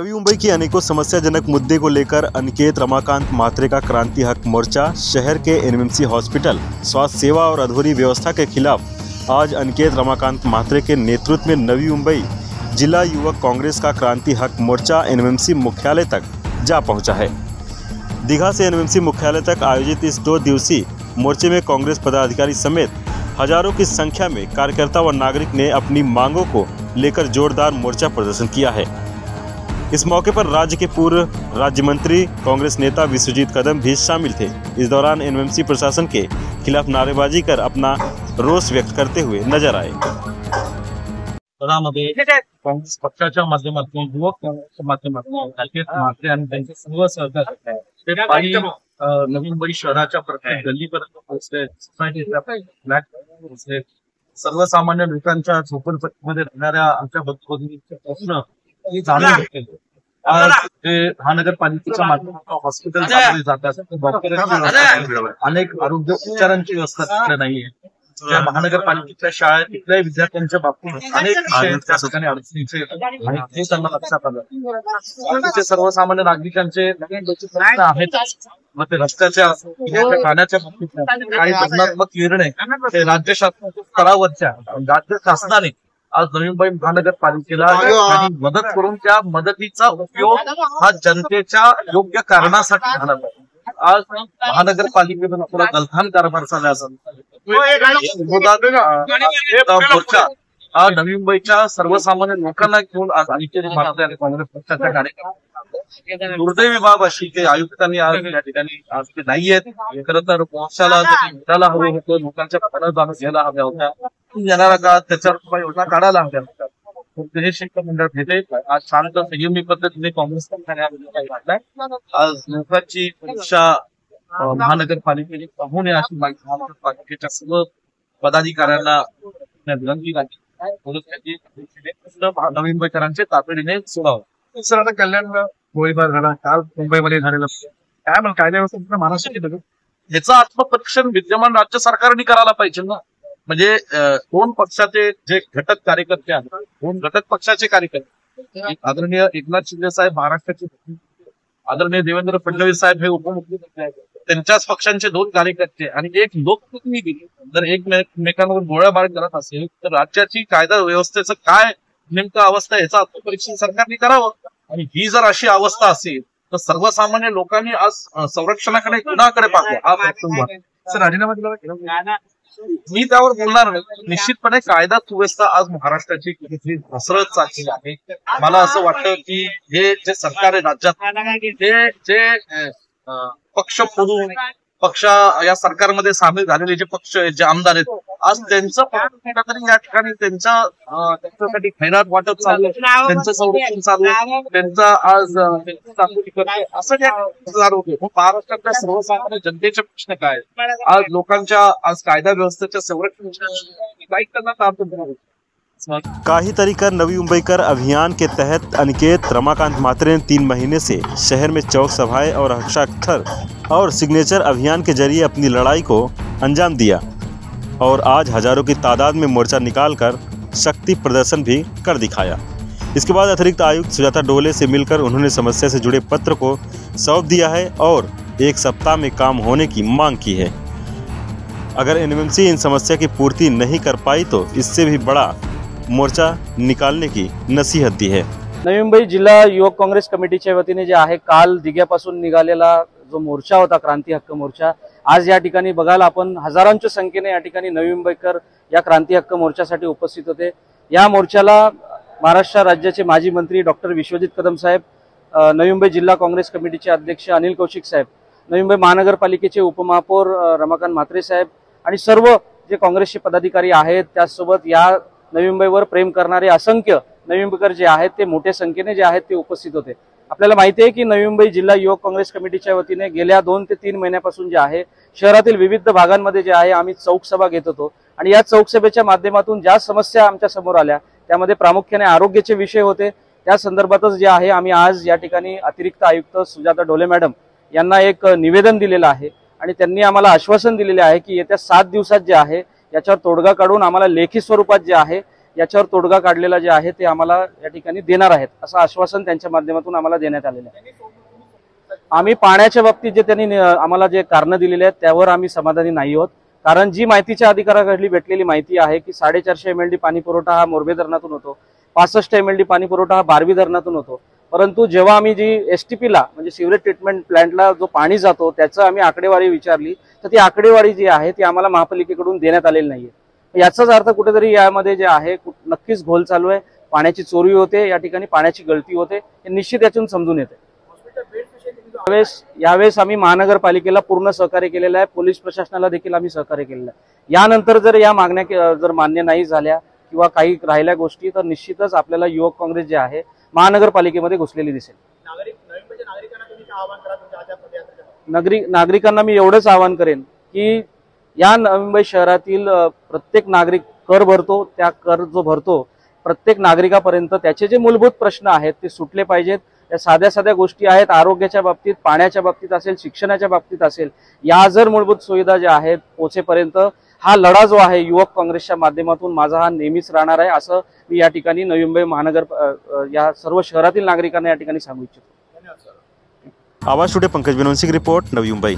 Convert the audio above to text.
नवी मुंबई की अनेकों समस्याजनक मुद्दे को लेकर अनिकेत रमाकांत म्हात्रे का क्रांति हक मोर्चा शहर के एनएमएमसी हॉस्पिटल, स्वास्थ्य सेवा और अधूरी व्यवस्था के खिलाफ आज अनिकेत रमाकांत म्हात्रे के नेतृत्व में नवी मुंबई जिला युवक कांग्रेस का क्रांति हक मोर्चा एनएमएमसी मुख्यालय तक जा पहुंचा है। दीघा से एनएमएमसी मुख्यालय तक आयोजित इस 2 दिवसीय मोर्चे में कांग्रेस पदाधिकारी समेत हजारों की संख्या में कार्यकर्ता व नागरिक ने अपनी मांगों को लेकर जोरदार मोर्चा प्रदर्शन किया है। इस मौके पर राज्य के पूर्व राज्य मंत्री कांग्रेस नेता विश्वजीत कदम भी शामिल थे। इस दौरान एनएमएमसी प्रशासन के खिलाफ नारेबाजी कर अपना रोष व्यक्त करते हुए नजर आए। काँग्रेस पक्षाच्या माध्यमातून युवक काँग्रेसच्या माध्यमातून अनिकेत म्हात्रे आणि त्यांचे सर्व सहकारी ते पायी नवी मुंबई शहराच्या प्रत्येक गल्लीपर्यंत पोहोचले, सोसायटीच्या फ्लॅट पोहोचले, सर्वसामान्य लोकांच्या झोपडपट्टीमध्ये राहणाऱ्या आमच्या बंधूभगिनींचे प्रश्न जाणून घेतले। आज ते महानगरपालिकेच्या माध्यमातून हॉस्पिटल चालवले जातात, डॉक्टरांची व्यवस्था, अनेक आरोग्य उपचारांची व्यवस्था तिकडे नाहीये। त्या महानगरपालिकेच्या शाळेत तिथल्या विद्यार्थ्यांच्या बाबतीत अनेक विषय त्या ठिकाणी अडचणीचे आणि हे त्यांना लक्षात आलं। तिथे सर्वसामान्य नागरिकांचे प्रश्न आहेत, मग ते रस्त्याच्या खाण्याच्या बाबतीत काही धोरणात्मक निर्णय ते राज्य शासनाच्या स्तरावरच्या राज्य शासनाने आज नवी मुंबई महानगरपालिकेला मदत करून त्या मदतीचा उपयोग हा जनतेच्या योग्य कारणासाठी झाला पाहिजे। आज महानगरपालिकेतून आपला गलथान कारभार चालला मोर्चा हा नवी मुंबईच्या सर्वसामान्य लोकांना घेऊन आज अनिकेत म्हात्रे आणि काँग्रेस पक्षाच्या कार्यक्रम दुर्दैवी बाब अशी की आयुक्तांनी आज या ठिकाणी आज ते नाहीयेत। खरं तर मोर्चाला भेटायला हवं होतं, लोकांच्या पत्रात जाणून घ्यायला हव्या होत्या, येणारा काळात त्याच्यावर योजना काढायला हव्या होत्या। हे शिष्टमंडळ भेटे आज शांत संयमी पद्धतीने काँग्रेस पक्षाने काढलाय। आज लोकांची परीक्षा महानगरपालिकेने पाहू नये अशी मागणी महानगरपालिकेच्या सर्व पदाधिकाऱ्यांना विनंती राखली। नवी मुंबईकरांचे तातडीने सोडावं। सर, आता कल्याण गोळीबार झाला, काल मुंबईमध्ये झालेला काय म्हणून कायदा व्यवस्था महाराष्ट्राची याचं आत्मपरीक्षण विद्यमान राज्य सरकारने करायला पाहिजे ना। म्हणजे 2 पक्षाचे जे घटक कार्यकर्ते आहेत, 2 घटक पक्षाचे कार्यकर्ते, आदरणीय एकनाथ शिंदे साहेब महाराष्ट्राचे, आदरणीय देवेंद्र फडणवीस साहेब हे उपमुख्यमंत्री आहेत, त्यांच्याच पक्षांचे 2 कार्यकर्ते आणि एक लोकप्रतिनिधी जर एकमेकांवर गोळ्याबार करत असेल तर राज्याची कायदा व्यवस्थेचं काय नेमकं अवस्था याचं आत्मपरीक्षण सरकारने करावं। आणि ही जर अशी अवस्था असेल तर सर्वसामान्य लोकांनी आज संरक्षणाकडे कुणाकडे पाहावं। सर, राजीनामा दिला मी त्यावर बोलणार नाही। निश्चितपणे कायदा सुव्यवस्था आज महाराष्ट्राची कुठेतरी घसरत चाललेली आहे। मला असं वाटतं की हे जे सरकार आहे राज्यात, हे जे पक्ष फोडून पक्ष या सरकारमध्ये सामील झालेले जे पक्ष आहेत, जे आमदार आहेत, आज त्यांचं कुठेतरी या ठिकाणी त्यांच्यासाठी खैरात वाटप चालू आहे, त्यांचं संरक्षण चालू आहे, त्यांचा आज असं जे महाराष्ट्रातल्या सर्वसामान्य जनतेचे प्रश्न काय आज लोकांच्या आज कायदा व्यवस्थेच्या संरक्षण काही तरीकर नवी मुंबईकर अभियान के तहत अनिकेत रमाकांत म्हात्रे ने 3 महीने से शहर में चौक सभाएं और हस्ताक्षर और सिग्नेचर अभियान के जरिए अपनी लड़ाई को अंजाम दिया और आज हजारों की तादाद में मोर्चा निकालकर शक्ति प्रदर्शन भी कर दिखाया। इसके बाद अतिरिक्त आयुक्त सुजाता डोले से मिलकर उन्होंने समस्या से जुड़े पत्र को सौंप दिया है और 1 सप्ताह में काम होने की मांग की है। अगर एनएमएमसी इन समस्या की पूर्ति नहीं कर पाई तो इससे भी बड़ा मोर्चा निकालने की नसीहत दी है। नवी मुंबई जिल्हा युवक काँग्रेस कमिटीच्या वतीने जे आहे काल दिघ्यापासून निघालेला जो मोर्चा होता क्रांती हक्क मोर्चा, आज या ठिकाणी बघायला आपण हजारांच्या संख्येने या ठिकाणी नवी मुंबईकर या क्रांती हक्क मोर्चासाठी उपस्थित होते। या मोर्चाला महाराष्ट्र राज्याचे माजी मंत्री डॉक्टर विश्वजीत कदम साहेब, नवी मुंबई जिल्हा काँग्रेस कमिटीचे अध्यक्ष अनिल कौशिक साहेब, नवी मुंबई महानगरपालिकेचे उपमहापौर रमाकांत म्हात्रे साहेब आणि सर्व जे काँग्रेसचे पदाधिकारी आहेत, त्याचसोबत या नवी मुंबईवर प्रेम करणारे असंख्य नवी मुंबईकर जे आहेत ते मोठ्या संख्येने जे आहेत ते उपस्थित होते। आपल्याला माहिती आहे की नवी मुंबई जिल्हा युवक काँग्रेस कमिटीच्या वतीने गेल्या 2 ते 3 महिन्यापासून जे आहे शहरातील विविध भागांमध्ये जे आहे आम्ही चौक सभा घेत होतो आणि या चौक सभेच्या माध्यमातून ज्या समस्या आमच्या समोर आल्या त्यामध्ये प्रामुख्याने आरोग्याचे विषय होते। त्या संदर्भातच जे आहे आम्ही आज या ठिकाणी अतिरिक्त आयुक्त सुजाता डोले मॅडम यांना एक निवेदन दिलेलं आहे आणि त्यांनी आम्हाला आश्वासन दिलेले आहे की येत्या 7 दिवसात जे आहे याच्यावर तोडगा काढून आम्हाला लेखी स्वरूपात जे आहे याच्यावर तोडगा काढलेला जे आहे ते आम्हाला या ठिकाणी देणार आहेत, असं आश्वासन त्यांच्या माध्यमातून आम्हाला देण्यात आलेलं आहे. आम्ही पाण्याच्या बाबतीत जे त्यांनी आम्हाला जे कारणं दिलेली आहेत त्यावर आम्ही समाधानी नाही आहोत. कारण जी माहितीच्या अधिकाऱ्याकडली भेटलेली माहिती आहे की 450 MLD पाणी पुरवठा हा मोरबे धरणातून होतो, 65 MLD पाणी पुरवठा हा बारवी धरणातून होतो. परंतु जेव्हा आम्ही जी STPला म्हणजे सिवरेज ट्रीटमेंट प्लांटला जो पाणी जातो त्याचं आम्ही आकडेवारी विचारली तर ती आकडेवारी जी आहे ती आम्हाला महापालिकेकडून देण्यात आलेली नाहीये. याचाच अर्थ कुठेतरी यामध्ये जे आहे नक्कीच घोल चालू आहे, पाण्याची चोरी होते, या ठिकाणी पाण्याची गळती होते, हे निश्चित यातून समजून येते. यावेळेस आम्ही महानगरपालिकेला पूर्ण सहकार्य केलेलं आहे, पोलीस प्रशासनाला देखील आम्ही सहकार्य केलेलं आहे. यानंतर जर या मागण्या जर मान्य नाही झाल्या किंवा काही राहिल्या गोष्टी तर निश्चितच आपल्याला युवक काँग्रेस जे आहे महानगरपालिकेमध्ये घुसलेली दिसेल. नागरिकांना मी एवढंच आवाहन करेन की या नवी मुंबई शहरातील प्रत्येक नागरिक कर भरतो, त्या कर जो भरतो प्रत्येक नागरिकापर्यंत त्याचे जे मूलभूत प्रश्न आहेत ते सुटले पाहिजेत. या साध्या साध्या गोष्टी आहेत, आरोग्याच्या बाबतीत, पाण्याच्या बाबतीत असेल, शिक्षणाच्या बाबतीत असेल, या जर मूलभूत सुविधा ज्या आहेत पोहोचेपर्यंत हा लढा जो आहे युवक काँग्रेसच्या माध्यमातून माझा हा नेहमीच राहणार आहे, असं मी या ठिकाणी नवी मुंबई महानगर या सर्व शहरातील नागरिकांना या ठिकाणी सांगू इच्छितो. आवाज टुडे पंकज बिनवंशी की रिपोर्ट, नवी मुंबई.